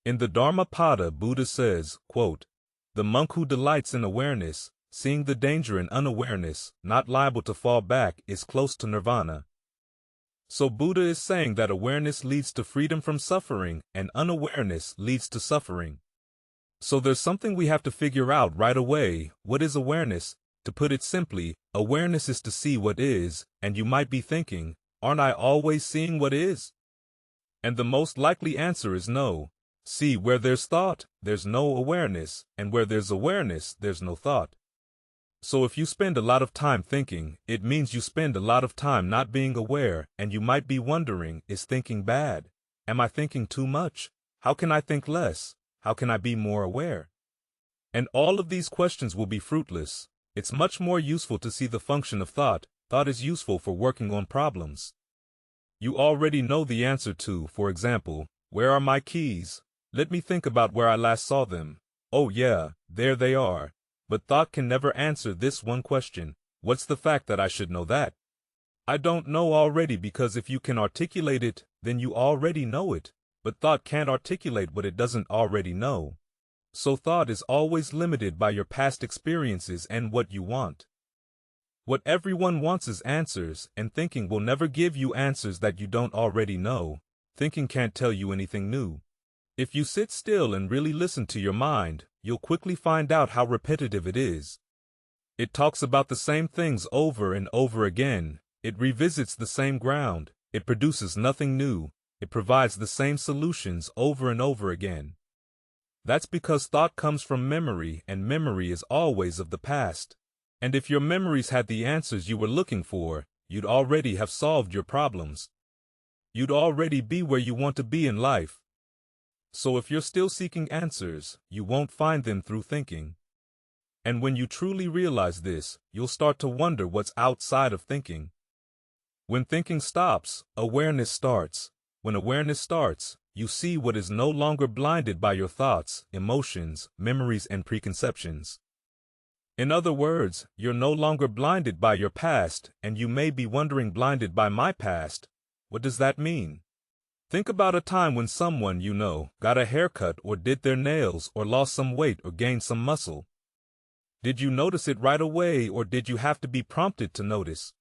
In the Dharmapada, Buddha says, quote, "The monk who delights in awareness, seeing the danger in unawareness, not liable to fall back, is close to nirvana." So Buddha is saying that awareness leads to freedom from suffering and unawareness leads to suffering. So there's something we have to figure out right away. What is awareness? To put it simply, awareness is to see what is, and you might be thinking, aren't I always seeing what is? And the most likely answer is no. See, where there's thought, there's no awareness, and where there's awareness, there's no thought. So if you spend a lot of time thinking, it means you spend a lot of time not being aware, and you might be wondering, is thinking bad? Am I thinking too much? How can I think less? How can I be more aware? And all of these questions will be fruitless. It's much more useful to see the function of thought. Thought is useful for working on problems. You already know the answer to, for example, where are my keys? Let me think about where I last saw them. Oh yeah, there they are. But thought can never answer this one question. What's the fact that I should know that? I don't know already, because if you can articulate it, then you already know it. But thought can't articulate what it doesn't already know. So thought is always limited by your past experiences and what you want. What everyone wants is answers, and thinking will never give you answers that you don't already know. Thinking can't tell you anything new. If you sit still and really listen to your mind, you'll quickly find out how repetitive it is. It talks about the same things over and over again. It revisits the same ground. It produces nothing new. It provides the same solutions over and over again. That's because thought comes from memory, and memory is always of the past. And if your memories had the answers you were looking for, you'd already have solved your problems. You'd already be where you want to be in life. So if you're still seeking answers, you won't find them through thinking. And when you truly realize this, you'll start to wonder what's outside of thinking. When thinking stops, awareness starts. When awareness starts, you see what is no longer blinded by your thoughts, emotions, memories, and preconceptions. In other words, you're no longer blinded by your past, and you may be wondering, blinded by my past? What does that mean? Think about a time when someone you know got a haircut or did their nails or lost some weight or gained some muscle. Did you notice it right away, or did you have to be prompted to notice?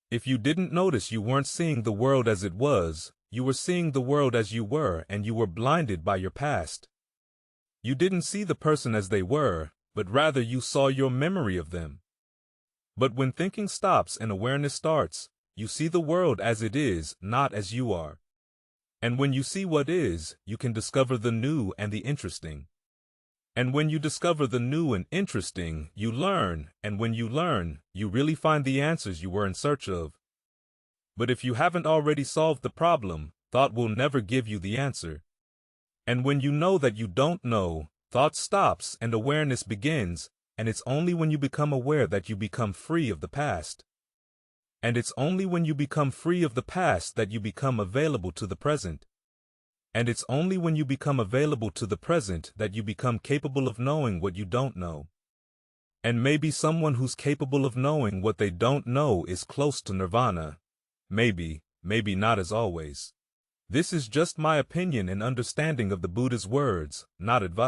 If you didn't notice, you weren't seeing the world as it was. You were seeing the world as you were, and you were blinded by your past. You didn't see the person as they were, but rather you saw your memory of them. But when thinking stops and awareness starts, you see the world as it is, not as you are. And when you see what is, you can discover the new and the interesting. And when you discover the new and interesting, you learn, and when you learn, you really find the answers you were in search of. But if you haven't already solved the problem, thought will never give you the answer. And when you know that you don't know, thought stops and awareness begins, and it's only when you become aware that you become free of the past. And it's only when you become free of the past that you become available to the present. And it's only when you become available to the present that you become capable of knowing what you don't know. And maybe someone who's capable of knowing what they don't know is close to nirvana. Maybe, maybe not, as always. This is just my opinion and understanding of the Buddha's words, not advice.